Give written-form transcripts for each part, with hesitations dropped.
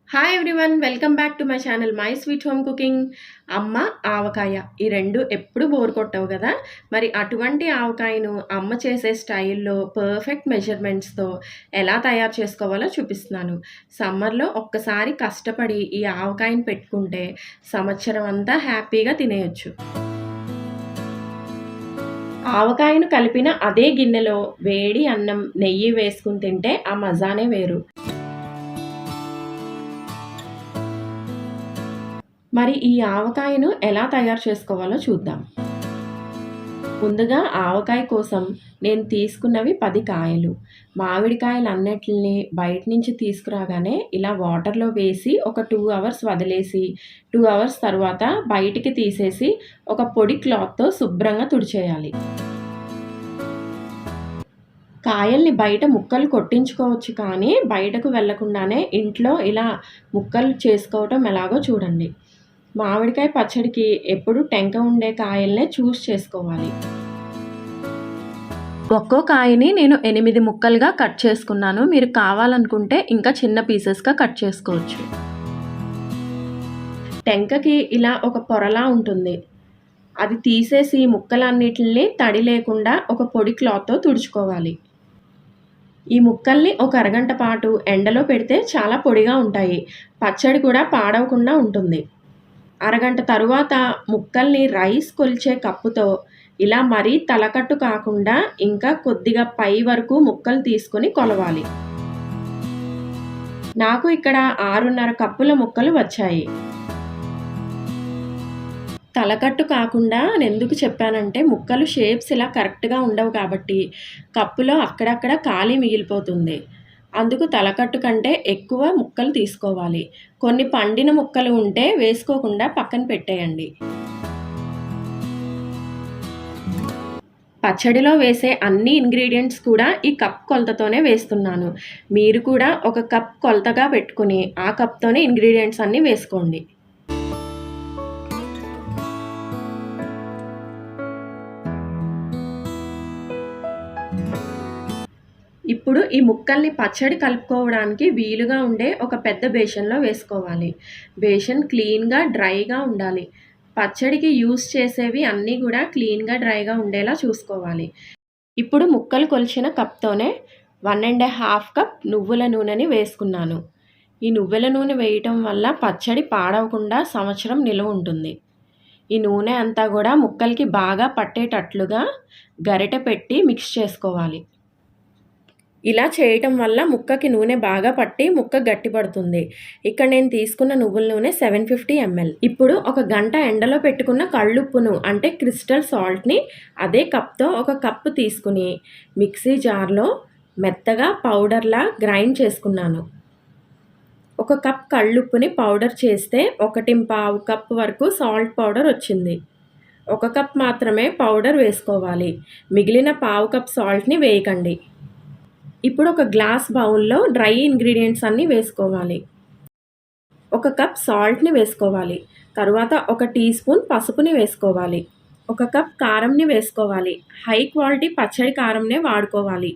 Hi everyone, welcome back to my channel my sweet home cooking. అమ్మ ఆవకాయ ఈ రెండు ఎప్పుడు బోర్ కొట్టవు కదా. మరి అటువంటి ఆవకాయను అమ్మ చేసే స్టైల్లో పర్ఫెక్ట్ మెజర్మెంట్స్తో ఎలా తయారు చేసుకోవాలో చూపిస్తున్నాను. సమ్మర్లో ఒక్కసారి కష్టపడి ఈ ఆవకాయను పెట్టుకుంటే సంవత్సరం అంతా హ్యాపీగా తినేయొచ్చు. ఆవకాయను కలిపిన అదే గిన్నెలో వేడి అన్నం, నెయ్యి వేసుకుని తింటే ఆ మజానే వేరు. మరి ఈ ఆవకాయను ఎలా తయారు చేసుకోవాలో చూద్దాం. ముందుగా ఆవకాయ కోసం నేను తీసుకున్నవి 10 కాయలు. మామిడికాయలు అన్నిటిని బయట నుంచి తీసుకురాగానే ఇలా వాటర్లో వేసి ఒక 2 అవర్స్ వదిలేసి 2 అవర్స్ తర్వాత బయటికి తీసేసి ఒక పొడి క్లాత్తో శుభ్రంగా తుడిచేయాలి. కాయల్ని బయట ముక్కలు కొట్టించుకోవచ్చు, కానీ బయటకు వెళ్లకుండానే ఇంట్లో ఇలా ముక్కలు చేసుకోవటం ఎలాగో చూడండి. మామిడికాయ పచ్చడికి ఎప్పుడు టెంక ఉండే కాయల్నే చూస్ చేసుకోవాలి. ఒక్కో కాయని నేను 8 ముక్కలుగా కట్ చేసుకున్నాను. మీరు కావాలనుకుంటే ఇంకా చిన్న పీసెస్గా కట్ చేసుకోవచ్చు. టెంకకి ఇలా ఒక పొరలా ఉంటుంది, అది తీసేసి ముక్కలన్నిటిని తడి లేకుండా ఒక పొడి క్లాత్తో తుడుచుకోవాలి. ఈ ముక్కల్ని ఒక అరగంట పాటు ఎండలో పెడితే చాలా పొడిగా ఉంటాయి. పచ్చడి కూడా పాడవకుండా ఉంటుంది. అరగంట తరువాత ముక్కల్ని రైస్ కొలిచే కప్పుతో ఇలా మరీ తలకట్టు కాకుండా ఇంకా కొద్దిగా పై వరకు ముక్కలు తీసుకొని కొలవాలి. నాకు ఇక్కడ 6.5 కప్పుల ముక్కలు వచ్చాయి. తలకట్టు కాకుండా ఎందుకు చెప్పానంటే ముక్కలు షేప్స్ ఇలా కరెక్ట్గా ఉండవు కాబట్టి కప్పులో అక్కడక్కడ ఖాళీ మిగిలిపోతుంది. అందుకు తలకట్టు కంటే ఎక్కువ ముక్కలు తీసుకోవాలి. కొన్ని పండిన ముక్కలు ఉంటే వేసుకోకుండా పక్కన పెట్టేయండి. పచ్చడిలో వేసే అన్ని ఇంగ్రీడియంట్స్ కూడా ఈ కప్ కొలతతోనే వేస్తున్నాను. మీరు కూడా ఒక కప్ కొలతగా పెట్టుకుని ఆ కప్తోనే ఇంగ్రీడియంట్స్ అన్నీ వేసుకోండి. ఇప్పుడు ఈ ముక్కల్ని పచ్చడి కలుపుకోవడానికి వీలుగా ఉండే ఒక పెద్ద బేషన్లో వేసుకోవాలి. బేషన్ క్లీన్గా డ్రైగా ఉండాలి. పచ్చడికి యూస్ చేసేవి అన్నీ కూడా క్లీన్గా డ్రైగా ఉండేలా చూసుకోవాలి. ఇప్పుడు ముక్కలు కొలిచిన కప్తోనే 1.5 కప్ నువ్వుల నూనెని వేసుకున్నాను. ఈ నువ్వుల నూనె వేయటం వల్ల పచ్చడి పాడవకుండా సంవత్సరం నిలువ ఉంటుంది. ఈ నూనె అంతా కూడా ముక్కలకి బాగా పట్టేటట్లుగా గరిటె పెట్టి మిక్స్ చేసుకోవాలి. ఇలా చేయటం వల్ల ముక్కకి నూనె బాగా పట్టి ముక్క గట్టిపడుతుంది. ఇక్కడ నేను తీసుకున్న నువ్వుల నూనె 750 ml. ఇప్పుడు ఒక గంట ఎండలో పెట్టుకున్న కళ్ళుప్పును అంటే క్రిస్టల్ సాల్ట్ని అదే కప్తో ఒక కప్పు తీసుకుని మిక్సీ జార్లో మెత్తగా పౌడర్లా గ్రైండ్ చేసుకున్నాను. ఒక కప్ కళ్ళుప్పుని పౌడర్ చేస్తే 1.25 కప్ వరకు సాల్ట్ పౌడర్ వచ్చింది. 1 కప్ మాత్రమే పౌడర్ వేసుకోవాలి. మిగిలిన 1/2 కప్ సాల్ట్ని వేయకండి. ఇప్పుడు ఒక గ్లాస్ బౌల్లో డ్రై ఇంగ్రీడియంట్స్ అన్నీ వేసుకోవాలి. 1 కప్ సాల్ట్ని వేసుకోవాలి. తరువాత 1 టీ స్పూన్ పసుపుని వేసుకోవాలి. 1 కప్ కారంని వేసుకోవాలి. హై క్వాలిటీ పచ్చడి కారంనే వాడుకోవాలి.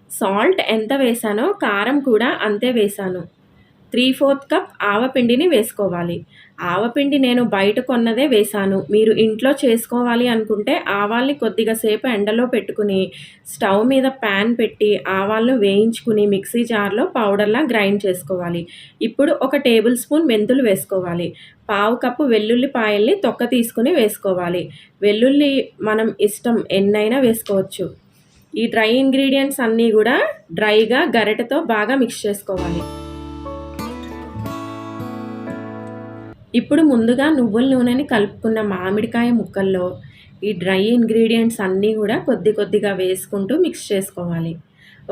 సాల్ట్ ఎంత వేసానో కారం కూడా అంతే వేసాను. 3/4 కప్ ఆవపిండిని వేసుకోవాలి. ఆవపిండి నేను బయట కొన్నదే వేసాను. మీరు ఇంట్లో చేసుకోవాలి అనుకుంటే ఆవాల్ని కొద్దిగా సేపు ఎండలో పెట్టుకుని స్టవ్ మీద ప్యాన్ పెట్టి ఆవాలను వేయించుకుని మిక్సీ జార్లో పౌడర్లా గ్రైండ్ చేసుకోవాలి. ఇప్పుడు 1 టేబుల్ స్పూన్ మెంతులు వేసుకోవాలి. 1/2 కప్పు వెల్లుల్లిపాయల్ని తొక్క తీసుకుని వేసుకోవాలి. వెల్లుల్లి మనం ఇష్టం ఎన్నైనా వేసుకోవచ్చు. ఈ డ్రై ఇంగ్రీడియంట్స్ అన్నీ కూడా డ్రైగా గరిటెతో బాగా మిక్స్ చేసుకోవాలి. ఇప్పుడు ముందుగా నువ్వుల నూనెని కలుపుకున్న మామిడికాయ ముక్కల్లో ఈ డ్రై ఇంగ్రీడియంట్స్ అన్నీ కూడా కొద్ది కొద్దిగా వేసుకుంటూ మిక్స్ చేసుకోవాలి.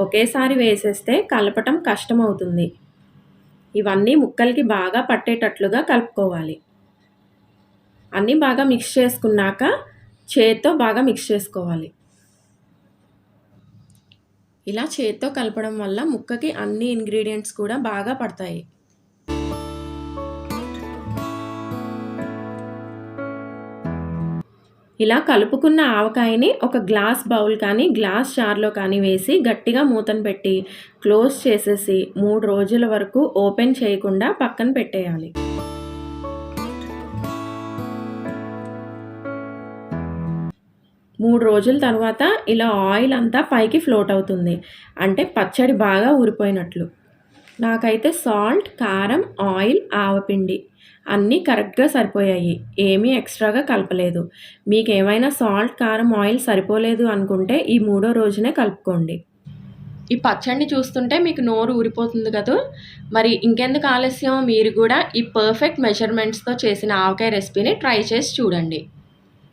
ఒకేసారి వేసేస్తే కలపటం కష్టమవుతుంది. ఇవన్నీ ముక్కలకి బాగా పట్టేటట్లుగా కలుపుకోవాలి. అన్నీ బాగా మిక్స్ చేసుకున్నాక చేత్తో బాగా మిక్స్ చేసుకోవాలి. ఇలా చేత్తో కలపడం వల్ల ముక్కకి అన్ని ఇంగ్రీడియంట్స్ కూడా బాగా పడతాయి. ఇలా కలుపుకున్న ఆవకాయని ఒక గ్లాస్ బౌల్ కానీ గ్లాస్ జార్లో కానీ వేసి గట్టిగా మూతను పెట్టి క్లోజ్ చేసేసి 3 రోజుల వరకు ఓపెన్ చేయకుండా పక్కన పెట్టేయాలి. మూడు రోజుల తర్వాత ఇలా ఆయిల్ అంతా పైకి ఫ్లోట్ అవుతుంది. అంటే పచ్చడి బాగా ఊరిపోయినట్లు. నాకైతే సాల్ట్, కారం, ఆయిల్, ఆవపిండి అన్నీ కరెక్ట్‌గా సరిపోయాయి. ఏమీ ఎక్స్‌ట్రాగా కలపలేదు. మీకేమైనా సాల్ట్, కారం, ఆయిల్ సరిపోలేదు అనుకుంటే ఈ మూడో రోజునే కలుపుకోండి. ఈ పచ్చడిని చూస్తుంటే మీకు నోరు ఊరిపోతుంది కదూ! మరి ఇంకెందుకు ఆలస్యం, మీరు కూడా ఈ పర్ఫెక్ట్ మెజర్‌మెంట్స్‌తో చేసిన ఆవకాయ రెసిపీని ట్రై చేసి చూడండి.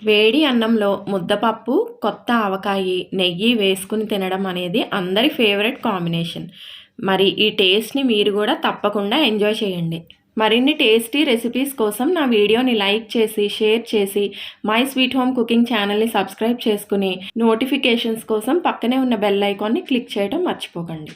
వేడి అన్నంలో ముద్దపప్పు, కొత్త ఆవకాయి, నెయ్యి వేసుకుని తినడం అనేది అందరి ఫేవరెట్ కాంబినేషన్. మరి ఈ టేస్ట్‌ని మీరు కూడా తప్పకుండా ఎంజాయ్ చేయండి. మరిన్ని టేస్టీ రెసిపీస్ కోసం నా వీడియోని లైక్ చేసి, షేర్ చేసి, మై స్వీట్ హోమ్ కుకింగ్ ఛానల్‌ని సబ్స్క్రైబ్ చేసుకుని, నోటిఫికేషన్స్ కోసం పక్కనే ఉన్న బెల్ ఐకాన్ని క్లిక్ చేయడం మర్చిపోకండి.